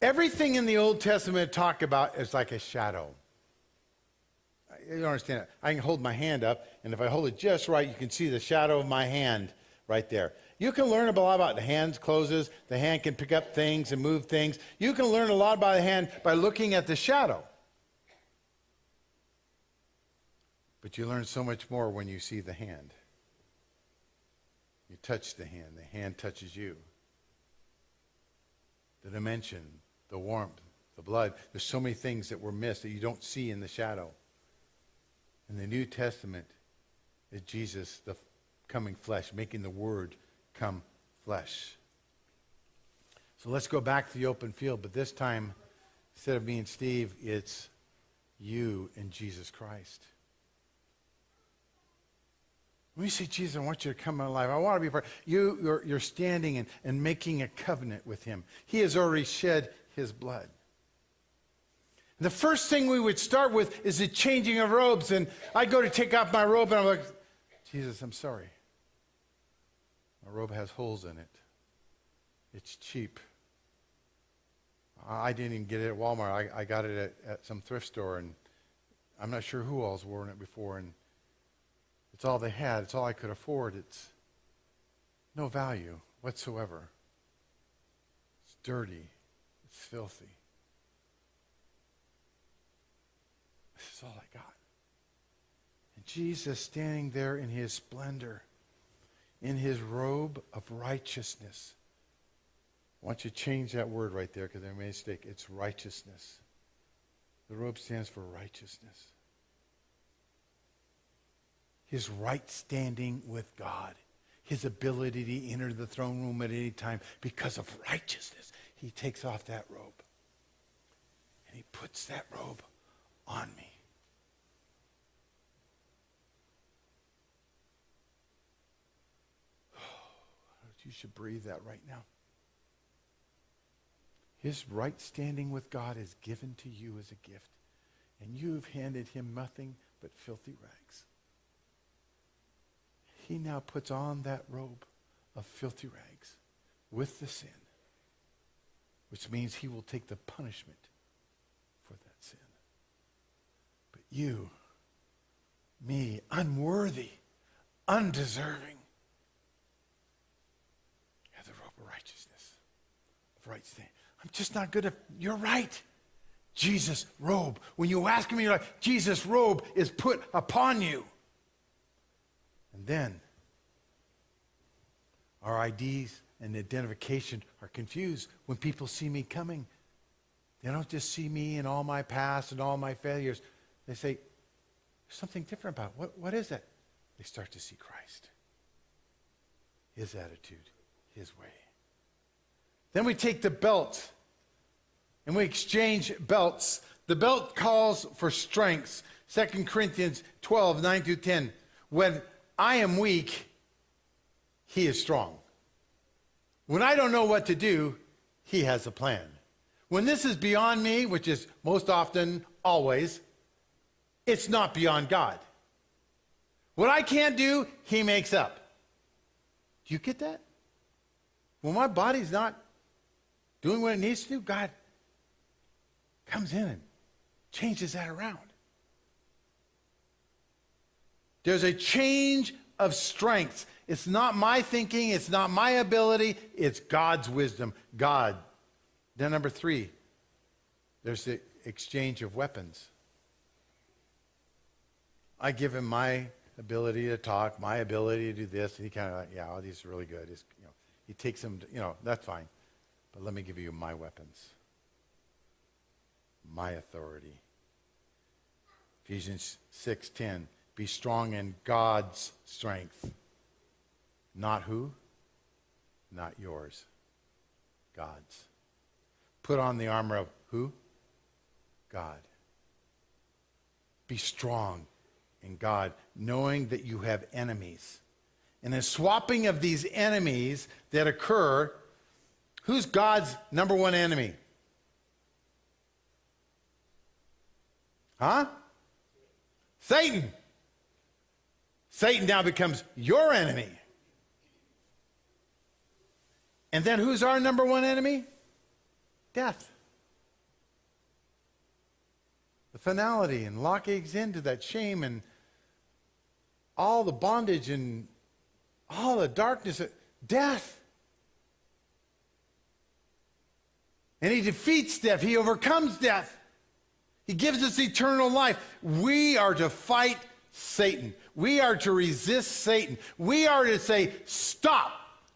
Everything in the Old Testament talk about is like a shadow. You don't understand it. I can hold my hand up, and if I hold it just right, you can see the shadow of my hand right there. You can learn a lot about the hand closes. The hand can pick up things and move things. You can learn a lot about the hand by looking at the shadow. But you learn so much more when you see the hand. You touch the hand touches you. The dimension, the warmth, the blood. There's so many things that were missed that you don't see in the shadow. In the New Testament is Jesus, the coming flesh, making the Word come flesh. So let's go back to the open field, but this time, instead of me and Steve, it's you and Jesus Christ. When you say, Jesus, I want you to come in my life, I want to be part. You're standing and making a covenant with him. He has already shed his blood. The first thing we would start with is the changing of robes. And I go to take off my robe, and I'm like, Jesus, I'm sorry. My robe has holes in it. It's cheap. I didn't even get it at Walmart. I got it at some thrift store, and I'm not sure who all's worn it before. And it's all they had. It's all I could afford. It's no value whatsoever. It's dirty. It's filthy. This is all I got. And Jesus standing there in his splendor, in his robe of righteousness. I want you to change that word right there because I made a mistake. It's righteousness. The robe stands for righteousness. His right standing with God. His ability to enter the throne room at any time because of righteousness. He takes off that robe. And he puts that robe on me. You should breathe that right now. His right standing with God is given to you as a gift. And you've handed him nothing but filthy rags. He now puts on that robe of filthy rags with the sin, which means he will take the punishment for that sin. But you, me, unworthy, undeserving, have the robe of righteousness, of right standing. I'm just not good at, you're right. Jesus' robe. When you ask him, you're like, Jesus' robe is put upon you. And then our IDs and identification are confused when people see me coming. They don't just see me and all my past and all my failures. They say, there's something different about it. What is it? They start to see Christ. His attitude, his way. Then we take the belt and we exchange belts. The belt calls for strength. 2 Corinthians 12, 9 through 10. When I am weak, he is strong. When I don't know what to do, he has a plan. When this is beyond me, which is most often, always, it's not beyond God. What I can't do, he makes up. Do you get that? When my body's not doing what it needs to do, God comes in and changes that around. There's a change of strength. It's not my thinking. It's not my ability. It's God's wisdom. God. Then number 3, there's the exchange of weapons. I give him my ability to talk, my ability to do this, and he kind of like, yeah, these are really good. He takes them, that's fine. But let me give you my weapons. My authority. Ephesians 6:10. Be strong in God's strength. Not who? Not yours. God's. Put on the armor of who? God. Be strong in God, knowing that you have enemies. And the swapping of these enemies that occur, who's God's number one enemy? Huh? Satan. Satan now becomes your enemy. And then who's our number one enemy? Death. the finality and locking us into that shame and all the bondage and all the darkness, death. And he defeats death. He overcomes death. He gives us eternal life. We are to fight Satan. We are to resist Satan. We are to say, stop,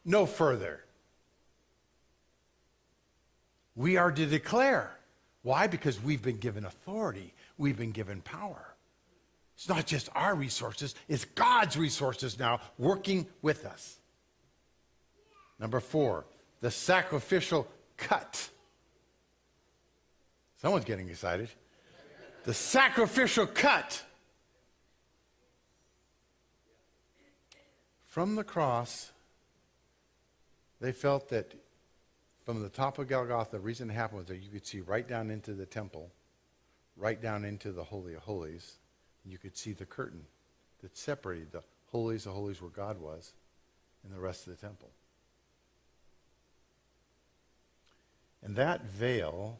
no further. We are to declare. Why? Because we've been given authority. We've been given power. It's not just our resources. It's God's resources now working with us. Number 4, the sacrificial cut. Someone's getting excited. The sacrificial cut. From the cross, they felt that from the top of Golgotha, the reason it happened was that you could see right down into the temple, right down into the Holy of Holies. And you could see the curtain that separated the holies of holies where God was and the rest of the temple. And that veil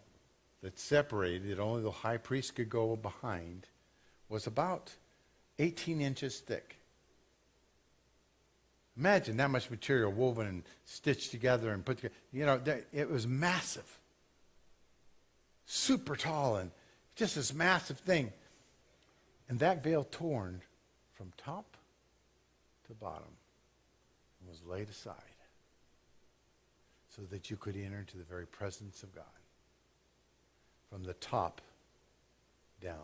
that separated it, only the high priest could go behind, was about 18 inches thick. Imagine that much material woven and stitched together and put together. You know, it was massive. Super tall and just this massive thing. And that veil torn from top to bottom and was laid aside so that you could enter into the very presence of God. From the top down.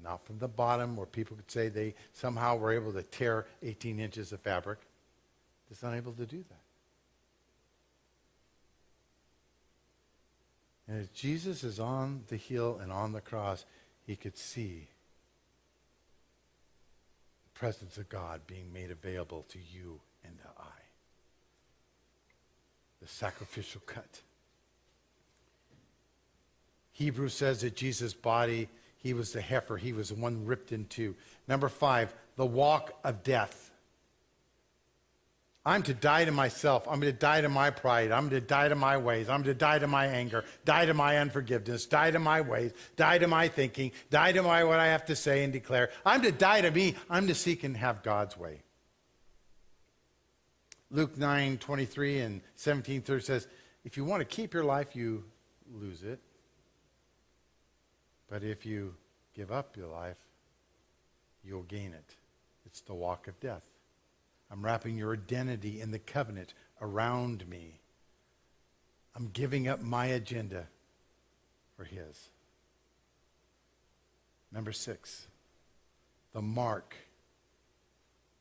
Not from the bottom where people could say they somehow were able to tear 18 inches of fabric. It's unable to do that. And as Jesus is on the hill and on the cross, he could see the presence of God being made available to you and to I. The sacrificial cut. Hebrews says that Jesus' body, he was the heifer. He was the one ripped in two. Number 5, the walk of death. I'm to die to myself. I'm going to die to my pride. I'm going to die to my ways. I'm going to die to my anger, die to my unforgiveness, die to my ways, die to my thinking, die to my what I have to say and declare. I'm to die to me. I'm to seek and have God's way. Luke 9:23 and 17:30 says, if you want to keep your life, you lose it. But if you give up your life, you'll gain it. It's the walk of death. I'm wrapping your identity in the covenant around me. I'm giving up my agenda for his. Number 6, the mark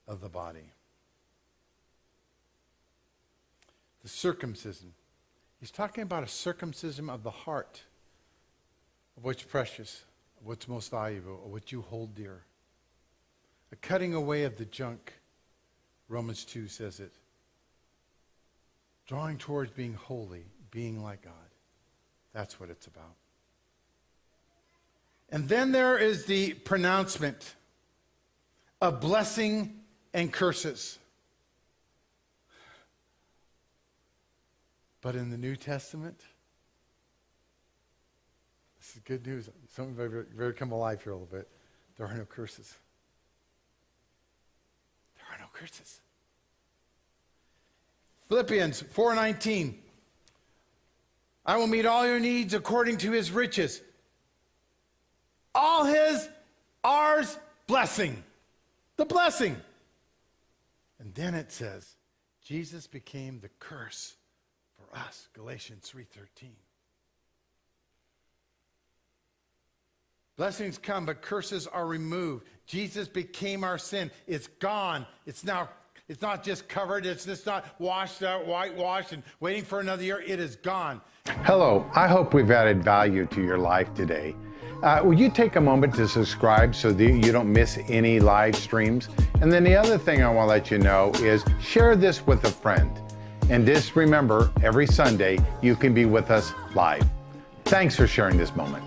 of the body. The circumcision. He's talking about a circumcision of the heart, of what's precious, of what's most valuable, of what you hold dear. A cutting away of the junk. Romans 2 says it. Drawing towards being holy, being like God. That's what it's about. And then there is the pronouncement of blessing and curses. But in the New Testament, this is good news. Some of you better come alive here a little bit. There are no curses. There are no curses. Philippians 4:19. I will meet all your needs according to his riches. All his, ours, blessing. The blessing. And then it says, Jesus became the curse for us. Galatians 3:13. Blessings come, but curses are removed. Jesus became our sin. It's gone. It's not just covered. It's just not washed out, whitewashed, and waiting for another year. It is gone. Hello. I hope we've added value to your life today. Will you take a moment to subscribe so that you don't miss any live streams? And then the other thing I want to let you know is share this with a friend. And just remember, every Sunday, you can be with us live. Thanks for sharing this moment.